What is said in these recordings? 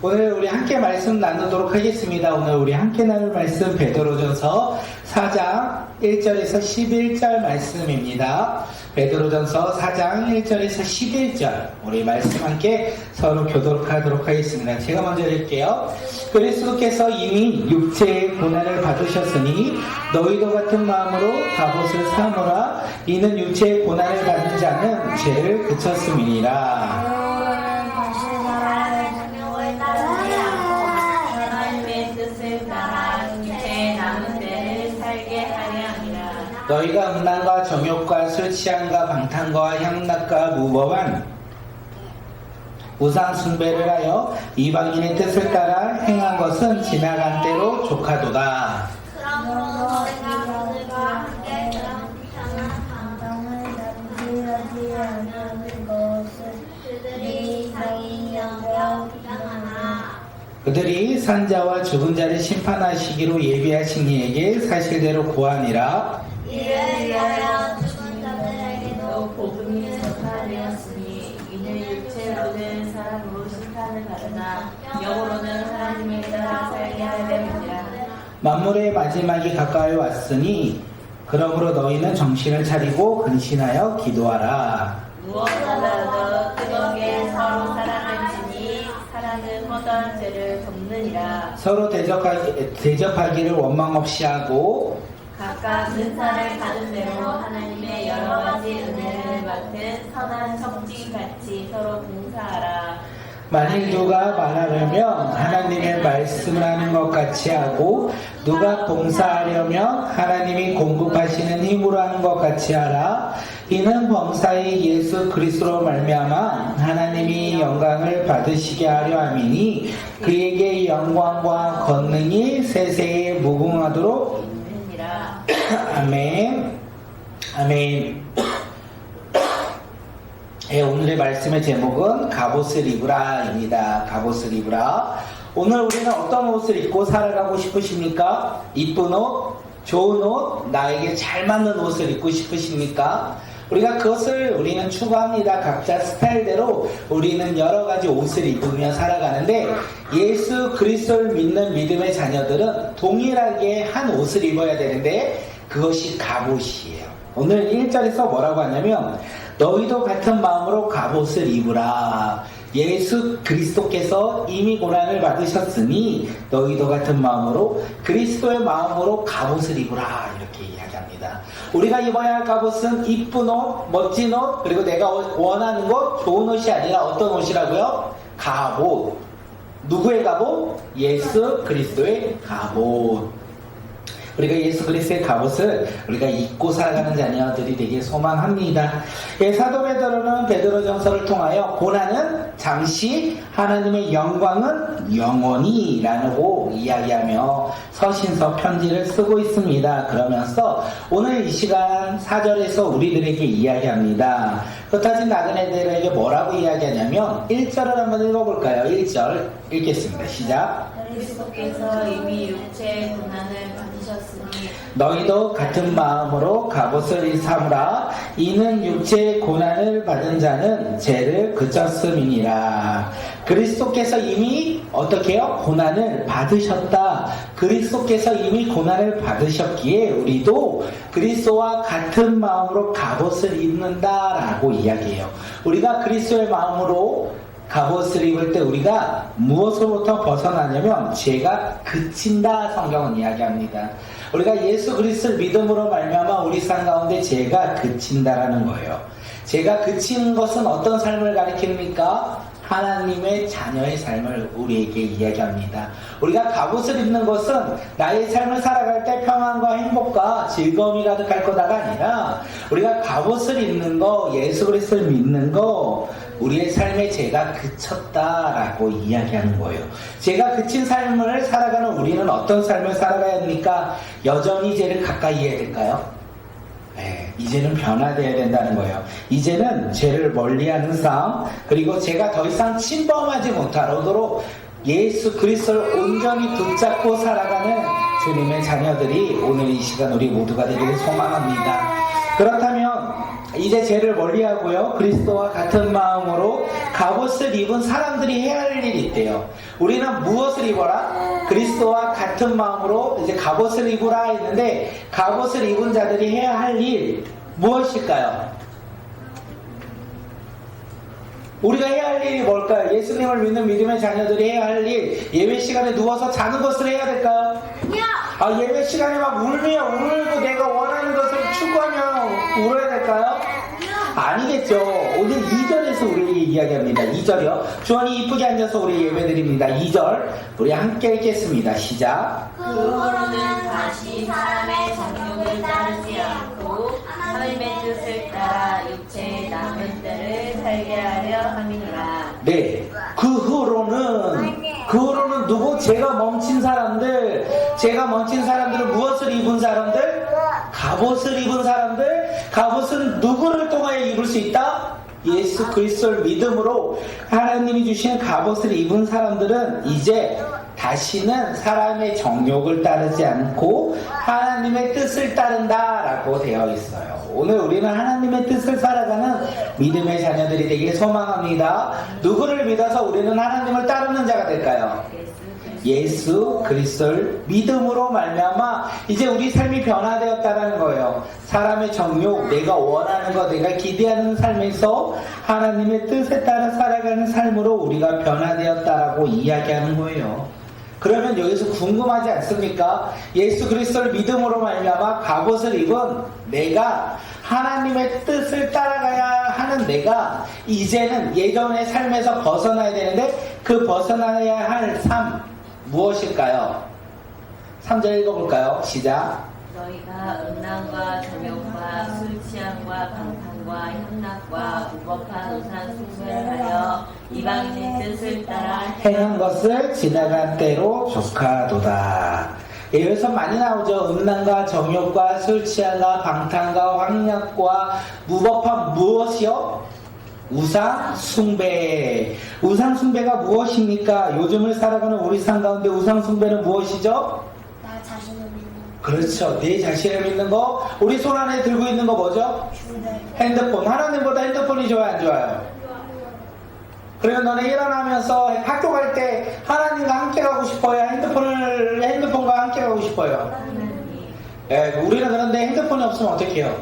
오늘 우리 함께 말씀 나누도록 하겠습니다. 오늘 우리 함께 나눌 말씀 베드로전서 4장 1절에서 11절 말씀입니다. 베드로전서 4장 1절에서 11절 우리 말씀 함께 서로 교독하도록 하겠습니다. 제가 먼저 읽을게요. 그리스도께서 이미 육체의 고난을 받으셨으니 너희도 같은 마음으로 갑옷을 삼으라. 이는 육체의 고난을 받는 자는 죄를 그쳤음이니라. 너희가 음란과 정욕과 술 취함과 방탕과 향락과 무법한 우상 숭배를 하여 이방인의 뜻을 따라 행한 것은 지나간 때로 족하도다. 그러므로 너희가 그들과 함께 그런 이상한 감정을 남기하지 않는 것을 그들이 이상히 여겨 부정하나 그들이 산자와 죽은 자를 심판하시기로 예비하신 이에게 사실대로 고하니라. 이를 위하여 죽은 자들에게도 복음이 전파되었으니 이는 육체로는 사람으로 심판을 받으나 영으로는 하나님을 따라 살게 할 됨이라. 만물의 마지막이 가까이 왔으니 그러므로 너희는 정신을 차리고 근신하여 기도하라. 무엇보다도 뜨겁게 서로 사랑할지니 사랑은 허다한 죄를 덮느니라. 서로 대접하기를 원망 없이 하고 각각 은사를 받은 대로 하나님의 여러 가지 은혜를 맡은 선한 척지같이 서로 봉사하라. 만일 누가 말하려면 하나님의 말씀을 하는 것 같이 하고 누가 봉사하려면 하나님이 공급하시는 힘으로 하는 것 같이 하라. 이는 범사의 예수 그리스도로 말미암아 하나님이 영광을 받으시게 하려 함이니 그에게 영광과 권능이 세세에 무궁하도록 아멘. 아멘. 예, 오늘의 말씀의 제목은 갑옷을 입으라입니다. 갑옷을 입으라. 오늘 우리는 어떤 옷을 입고 살아가고 싶으십니까? 이쁜 옷, 좋은 옷, 나에게 잘 맞는 옷을 입고 싶으십니까? 우리가 그것을 우리는 추구합니다. 각자 스타일대로 우리는 여러 가지 옷을 입으며 살아가는데 예수 그리스도를 믿는 믿음의 자녀들은 동일하게 한 옷을 입어야 되는데 그것이 갑옷이에요. 오늘 1절에서 뭐라고 하냐면 너희도 같은 마음으로 갑옷을 입으라. 예수 그리스도께서 이미 고난을 받으셨으니 너희도 같은 마음으로 그리스도의 마음으로 갑옷을 입으라 이렇게 이야기합니다. 우리가 입어야 할 갑옷은 이쁜 옷, 멋진 옷, 그리고 내가 원하는 것, 좋은 옷이 아니라 어떤 옷이라고요? 갑옷. 누구의 갑옷? 예수 그리스도의 갑옷. 우리가 예수 그리스도의 갑옷을 우리가 입고 살아가는 자녀들이 되게 소망합니다. 예, 사도 베드로는 베드로전서를 통하여 고난은 잠시, 하나님의 영광은 영원히 라고 이야기하며 서신서 편지를 쓰고 있습니다. 그러면서 오늘 이 시간 4절에서 우리들에게 이야기합니다. 흩어진 나그네들에게 뭐라고 이야기하냐면 1절을 한번 읽어볼까요? 1절 읽겠습니다. 시작. 그리스도께서 이미 육체의 고난을 받으셨으니 너희도 같은 마음으로 갑옷을 삼으라. 이는 육체의 고난을 받은 자는 죄를 그쳤음이니라. 그리스도께서 이미 어떻게 해요? 고난을 받으셨다. 그리스도께서 이미 고난을 받으셨기에 우리도 그리스도와 같은 마음으로 갑옷을 입는다라고 이야기해요. 우리가 그리스도의 마음으로 갑옷을 입을 때 우리가 무엇으로부터 벗어나냐면 죄가 그친다 성경은 이야기합니다. 우리가 예수 그리스도를 믿음으로 말미암아 우리 삶 가운데 죄가 그친다라는 거예요. 죄가 그치는 것은 어떤 삶을 가리킵니까? 하나님의 자녀의 삶을 우리에게 이야기합니다. 우리가 갑옷을 입는 것은 나의 삶을 살아갈 때 평안과 행복과 즐거움이 가득할 거다가 아니라 우리가 갑옷을 입는 거, 예수 그리스도를 믿는 거, 우리의 삶의 죄가 그쳤다라고 이야기하는 거예요. 죄가 그친 삶을 살아가는 우리는 어떤 삶을 살아가야 합니까? 여전히 죄를 가까이 해야 될까요? 네, 이제는 변화되어야 된다는 거예요. 이제는 죄를 멀리하는 삶, 그리고 죄가 더 이상 침범하지 못하도록 예수 그리스도를 온전히 붙잡고 살아가는 주님의 자녀들이 오늘 이 시간 우리 모두가 되기를 소망합니다. 그렇다면 이제 죄를 멀리하고요, 그리스도와 같은 마음으로 갑옷을 입은 사람들이 해야 할 일이 있대요. 우리는 무엇을 입어라? 그리스도와 같은 마음으로 이제 갑옷을 입으라 했는데, 갑옷을 입은 자들이 해야 할 일 무엇일까요? 우리가 해야 할 일이 뭘까요? 예수님을 믿는 믿음의 자녀들이 해야 할 일, 예배 시간에 누워서 자는 것을 해야 될까요? 아, 예배 시간에 막 울며 울고 내가 원하는 것을 추구하며 울어야 될까요? 아니겠죠. 오늘 2절에서 우리 이야기합니다. 2절이요. 주원이 이쁘게 앉아서 우리 예배드립니다. 2절 우리 함께 읽겠습니다. 시작. 그 후로는 다시 사람의 정욕을 따르지 않고 하나님의 뜻을 따라 육체의 남은 때를 살게 하려 함이니라. 네. 그 후로는 누구? 제가 멈춘 사람들은 무엇을 입은 사람들? 갑옷을 입은 사람들. 갑옷은 누구를 통하여 입을 수 있다? 예수 그리스도를 믿음으로 하나님이 주신 갑옷을 입은 사람들은 이제 다시는 사람의 정욕을 따르지 않고 하나님의 뜻을 따른다라고 되어 있어요. 오늘 우리는 하나님의 뜻을 살아가는 믿음의 자녀들이 되길 소망합니다. 누구를 믿어서 우리는 하나님을 따르는 자가 될까요? 예수 그리스도를 믿음으로 말미암아 이제 우리 삶이 변화되었다는 거예요. 사람의 정욕, 내가 원하는 것, 내가 기대하는 삶에서 하나님의 뜻에 따라 살아가는 삶으로 우리가 변화되었다라고 이야기하는 거예요. 그러면 여기서 궁금하지 않습니까? 예수 그리스도를 믿음으로 말미암아 갑옷을 입은 내가, 하나님의 뜻을 따라가야 하는 내가 이제는 예전의 삶에서 벗어나야 되는데, 그 벗어나야 할 삶 무엇일까요? 3절 읽어볼까요? 시작. 너희가 음란과 정욕과 술 취함과 방탕과 향락과 무법한 우상 숭배를 하여 이방인의 뜻을 따라 행한 것을 지나간 때로 족하도다. 여기서 많이 나오죠. 음란과 정욕과 술 취함과 방탕과 황약과 무법한 무엇이요? 우상 숭배. 우상 숭배가 무엇입니까? 요즘을 살아가는 우리 삶 가운데 우상 숭배는 무엇이죠? 나 자신을 믿는 그렇죠. 내 자신을 믿는 거. 우리 손 안에 들고 있는 거 뭐죠? 핸드폰. 하나님보다 핸드폰이 좋아요, 안 좋아요? 그러면 너네 일어나면서 학교 갈 때 하나님과 함께 가고 싶어요? 핸드폰과 함께 가고 싶어요? 예, 우리는 그런데 핸드폰이 없으면 어떻게 해요?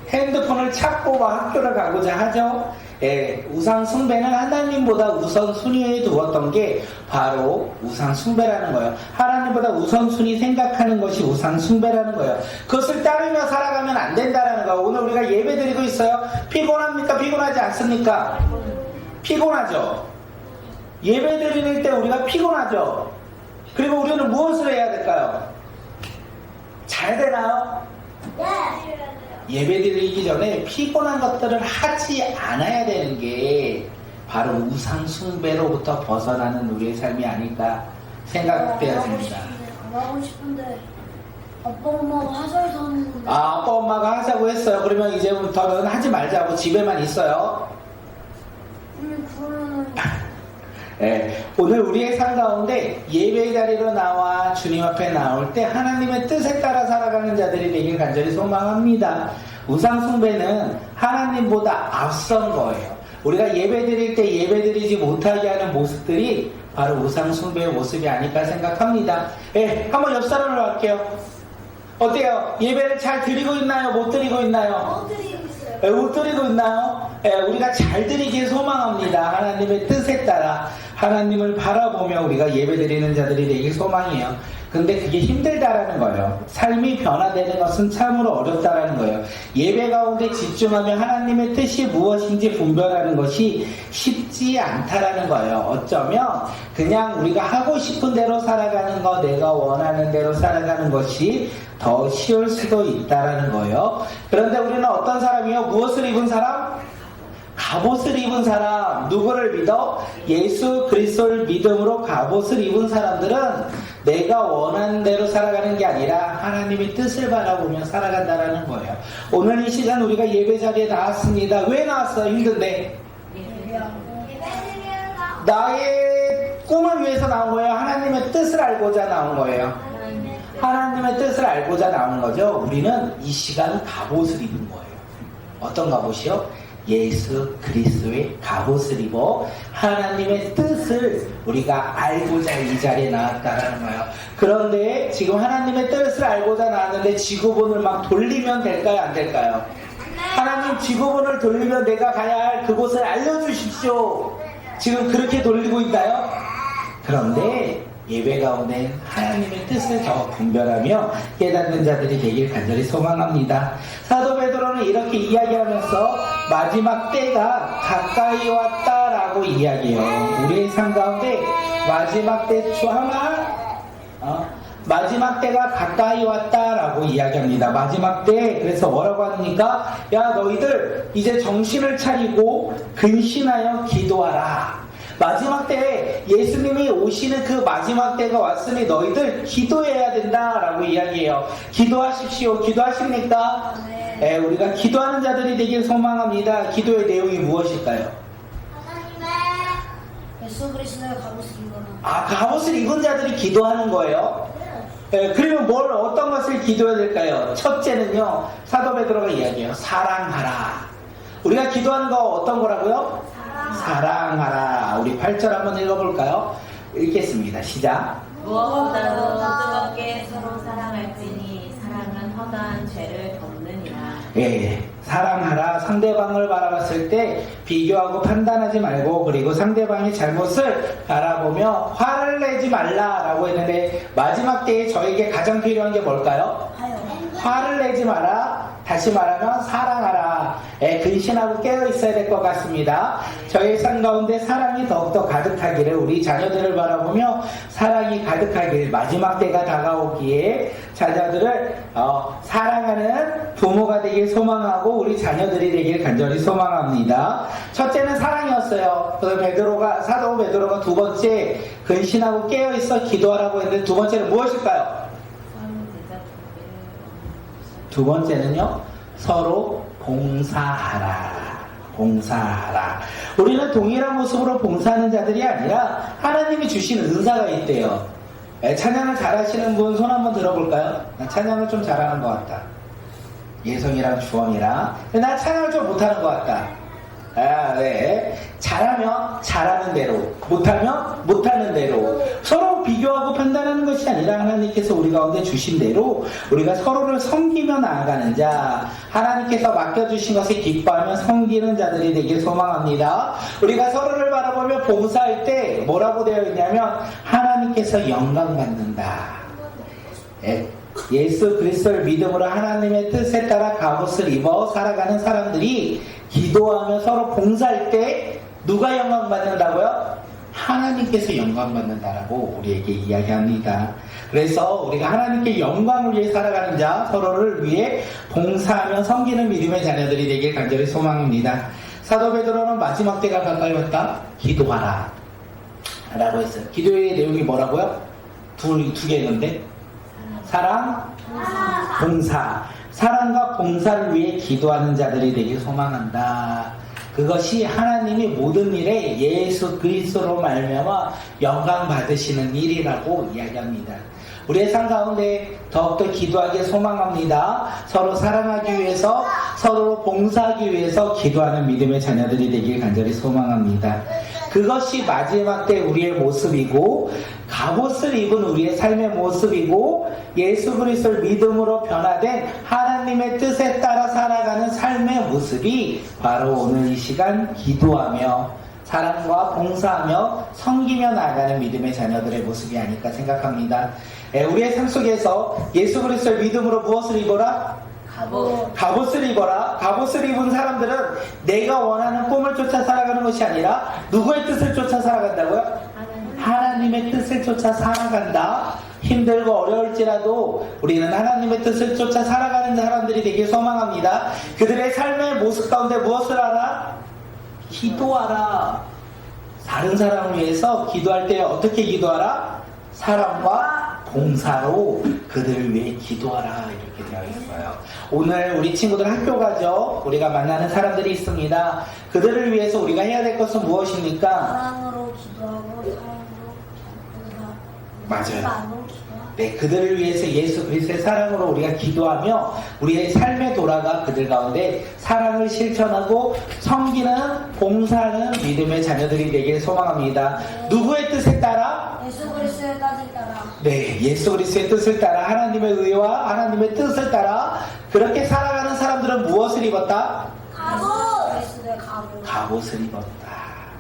핸드폰을 찾고 막 학교를 가고자 하죠. 예, 우상 숭배는 하나님보다 우선순위에 두었던 게 바로 우상 숭배라는 거예요. 하나님보다 우선순위 생각하는 것이 우상 숭배라는 거예요. 그것을 따르며 살아가면 안 된다라는 거예요. 오늘 우리가 예배 드리고 있어요. 피곤합니까? 피곤하지 않습니까? 피곤하죠. 예배 드릴 때 우리가 피곤하죠. 그리고 우리는 무엇을 해야 될까요? 잘 되나요? 예배 드리기 전에 피곤한 것들을 하지 않아야 되는 게 바로 우상 숭배로부터 벗어나는 우리의 삶이 아닐까 생각되었습니다. 안 하고 싶은데 아빠 엄마가 하자고 하는 건데. 아, 아빠 엄마가 하자고 했어요. 그러면 이제부터는 하지 말자고 집에만 있어요. 그러면은 네, 오늘 우리의 삶 가운데 예배의 자리로 나와 주님 앞에 나올 때 하나님의 뜻에 따라 살아가는 자들이 되길 간절히 소망합니다. 우상 숭배는 하나님보다 앞선 거예요. 우리가 예배 드릴 때 예배 드리지 못하게 하는 모습들이 바로 우상 숭배의 모습이 아닐까 생각합니다. 네, 한번 옆 사람으로 할게요. 어때요? 예배를 잘 드리고 있나요? 못 드리고 있나요? 못 드리고 있어요. 네, 못 드리고 있나요? 네, 우리가 잘 드리길 소망합니다. 하나님의 뜻에 따라 하나님을 바라보며 우리가 예배드리는 자들이 되길 소망해요. 근데 그게 힘들다라는 거예요. 삶이 변화되는 것은 참으로 어렵다라는 거예요. 예배 가운데 집중하며 하나님의 뜻이 무엇인지 분별하는 것이 쉽지 않다라는 거예요. 어쩌면 그냥 우리가 하고 싶은 대로 살아가는 거, 내가 원하는 대로 살아가는 것이 더 쉬울 수도 있다라는 거예요. 그런데 우리는 어떤 사람이요? 무엇을 입은 사람? 갑옷을 입은 사람. 누구를 믿어? 예수 그리스도를 믿음으로 갑옷을 입은 사람들은 내가 원하는 대로 살아가는 게 아니라 하나님의 뜻을 바라보며 살아간다는 거예요. 오늘 이 시간 우리가 예배 자리에 나왔습니다. 왜 나왔어요? 힘든데. 나의 꿈을 위해서 나온 거예요? 하나님의 뜻을 알고자 나온 거예요? 하나님의 뜻을 알고자 나온 거죠. 우리는 이 시간 갑옷을 입은 거예요. 어떤 갑옷이요? 예수 그리스도의 갑옷을 입어 하나님의 뜻을 우리가 알고자 이 자리에 나왔다라는 거예요. 그런데 지금 하나님의 뜻을 알고자 나왔는데 지구본을 막 돌리면 될까요? 안 될까요? 하나님 지구본을 돌리면 내가 가야 할 그곳을 알려주십시오. 지금 그렇게 돌리고 있나요? 그런데 예배 가운데 하나님의 뜻을 더 분별하며 깨닫는 자들이 되길 간절히 소망합니다. 사도 베드로는 이렇게 이야기하면서 마지막 때가 가까이 왔다라고 이야기해요. 우리의 삶 가운데 마지막 때 마지막 때가 가까이 왔다라고 이야기합니다. 마지막 때 그래서 뭐라고 하니까 야 너희들 이제 정신을 차리고 근신하여 기도하라. 마지막 때에 예수님이 오시는 그 마지막 때가 왔으니 너희들 기도해야 된다라고 이야기해요. 기도하십시오. 기도하십니까? 네, 우리가 기도하는 자들이 되길 소망합니다. 기도의 내용이 무엇일까요? 예수 그리스도의 갑옷을 입어라. 갑옷을 입은 자들이 기도하는 거예요. 네, 그러면 어떤 것을 기도해야 될까요? 첫째는요, 사도 베드로가 이야기해요. 사랑하라. 우리가 기도하는 거 어떤 거라고요? 사랑하라. 우리 8절 한번 읽어볼까요? 읽겠습니다. 시작. 무엇보다도 뜨겁게 서로 사랑할지니 사랑은 허다한 죄를 덮느니라. 예, 사랑하라. 상대방을 바라봤을 때 비교하고 판단하지 말고 그리고 상대방의 잘못을 바라보며 화를 내지 말라라고 했는데 마지막 때에 저에게 가장 필요한 게 뭘까요? 화를 내지 마라. 다시 말하면 사랑하라. 근신하고 깨어 있어야 될 것 같습니다. 저의 삶 가운데 사랑이 더욱더 가득하기를 우리 자녀들을 바라보며 사랑이 가득하길 마지막 때가 다가오기에 자녀들을 사랑하는 부모가 되길 소망하고 우리 자녀들이 되길 간절히 소망합니다. 첫째는 사랑이었어요. 그래서 사도 베드로가 두 번째 근신하고 깨어 있어 기도하라고 했는데 두 번째는 무엇일까요? 두 번째는요, 서로 봉사하라. 봉사하라. 우리는 동일한 모습으로 봉사하는 자들이 아니라 하나님이 주신 은사가 있대요. 찬양을 잘하시는 분 손 한번 들어볼까요? 나 찬양을 좀 잘하는 것 같다. 예성이랑 주원이랑. 나 찬양을 좀 못하는 것 같다. 네. 잘하면 잘하는 대로, 못하면 못하는 대로 서로 비교하고 판단하는 것이 아니라 하나님께서 우리 가운데 주신 대로 우리가 서로를 섬기며 나아가는 자, 하나님께서 맡겨주신 것에 기뻐하며 섬기는 자들이 되길 소망합니다. 우리가 서로를 바라보며 봉사할 때 뭐라고 되어 있냐면 하나님께서 영광 받는다. 예수 그리스도를 믿음으로 하나님의 뜻에 따라 갑옷을 입어 살아가는 사람들이 기도하며 서로 봉사할 때 누가 영광 받는다고요? 하나님께서 영광 받는다라고 우리에게 이야기합니다. 그래서 우리가 하나님께 영광을 위해 살아가는 자, 서로를 위해 봉사하며 섬기는 믿음의 자녀들이 되길 간절히 소망합니다. 사도 베드로는 마지막 때가 가까이 왔다. 기도하라 라고 했어요. 기도의 내용이 뭐라고요? 두 개 있는데 사랑, 봉사. 사랑과 봉사를 위해 기도하는 자들이 되길 소망한다. 그것이 하나님이 모든 일에 예수 그리스도로 말미암아 영광 받으시는 일이라고 이야기합니다. 우리의 삶 가운데 더욱더 기도하길 소망합니다. 서로 사랑하기 위해서, 서로 봉사하기 위해서 기도하는 믿음의 자녀들이 되길 간절히 소망합니다. 그것이 마지막 때 우리의 모습이고 갑옷을 입은 우리의 삶의 모습이고 예수 그리스도를 믿음으로 변화된 하나님의 뜻에 따라 살아가는 삶의 모습이 바로 오늘 이 시간 기도하며 사랑과 봉사하며 섬기며 나아가는 믿음의 자녀들의 모습이 아닐까 생각합니다. 우리의 삶 속에서 예수 그리스도를 믿음으로 무엇을 입어라? 갑옷을 입어라. 갑옷을 입은 사람들은 내가 원하는 꿈을 쫓아 살아가는 것이 아니라 누구의 뜻을 쫓아 살아간다고요? 하나님의 뜻을 쫓아 살아간다. 힘들고 어려울지라도 우리는 하나님의 뜻을 쫓아 살아가는 사람들이 되길 소망합니다. 그들의 삶의 모습 가운데 무엇을 하라? 기도하라. 다른 사람을 위해서 기도할 때 어떻게 기도하라? 사랑과 봉사로 그들을 위해 기도하라 이렇게 되어 있어요. 오늘 우리 친구들 학교 가죠. 우리가 만나는 사람들이 있습니다. 그들을 위해서 우리가 해야 될 것은 무엇입니까? 사랑으로 기도하고 사랑으로 봉사. 맞아요. 봉사로 기도하라. 네, 그들을 위해서 예수 그리스도의 사랑으로 우리가 기도하며 우리의 삶에 돌아가 그들 가운데 사랑을 실천하고 섬기는 봉사하는 믿음의 자녀들이 되길 소망합니다. 누구의 뜻에 따라? 예수 그리스도의 뜻을 따라 네, 예수 그리스도의 뜻을 따라 하나님의 의와 하나님의 뜻을 따라 그렇게 살아가는 사람들은 무엇을 입었다? 갑옷 그리스도의 갑옷 갑옷을 입었다.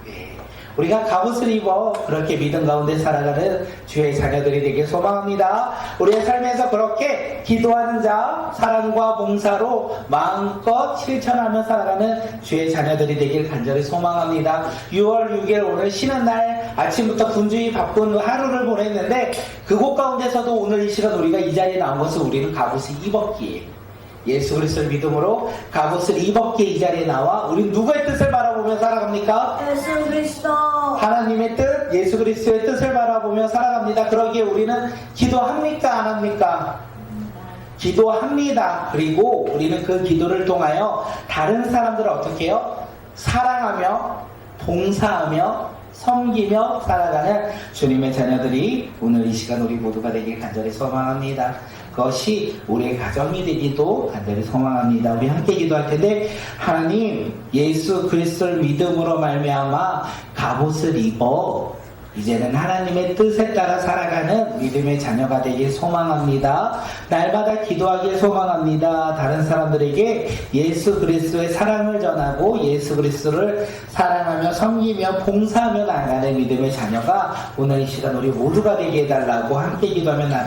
네. 우리가 갑옷을 입어 그렇게 믿음 가운데 살아가는 주의 자녀들이 되길 소망합니다. 우리의 삶에서 그렇게 기도하는 자, 사랑과 봉사로 마음껏 실천하며 살아가는 주의 자녀들이 되길 간절히 소망합니다. 6월 6일 오늘 쉬는 날 아침부터 분주히 바쁜 하루를 보냈는데 그곳 가운데서도 오늘 이 시간 우리가 이 자리에 나온 것은 우리는 갑옷을 입었기에 예수 그리스도를 믿음으로 갑옷을 입었기에 이 자리에 나와 우리 누구의 뜻을 바라보며 살아갑니까? 예수 그리스도 하나님의 뜻, 예수 그리스도의 뜻을 바라보며 살아갑니다. 그러기에 우리는 기도합니까? 안 합니까? 기도합니다. 그리고 우리는 그 기도를 통하여 다른 사람들을 어떻게 해요? 사랑하며 봉사하며 섬기며 살아가는 주님의 자녀들이 오늘 이 시간 우리 모두가 되길 간절히 소망합니다. 그것이 우리의 가정이 되기도 간절히 소망합니다. 우리 함께 기도할 텐데 하나님 예수 그리스도를 믿음으로 말미암아 갑옷을 입어 이제는 하나님의 뜻에 따라 살아가는 믿음의 자녀가 되길 소망합니다. 날마다 기도하길 소망합니다. 다른 사람들에게 예수 그리스도의 사랑을 전하고 예수 그리스도를 사랑하며 섬기며 봉사하며 나가는 믿음의 자녀가 오늘 이 시간 우리 모두가 되게 해달라고 함께 기도하며 나갑니다.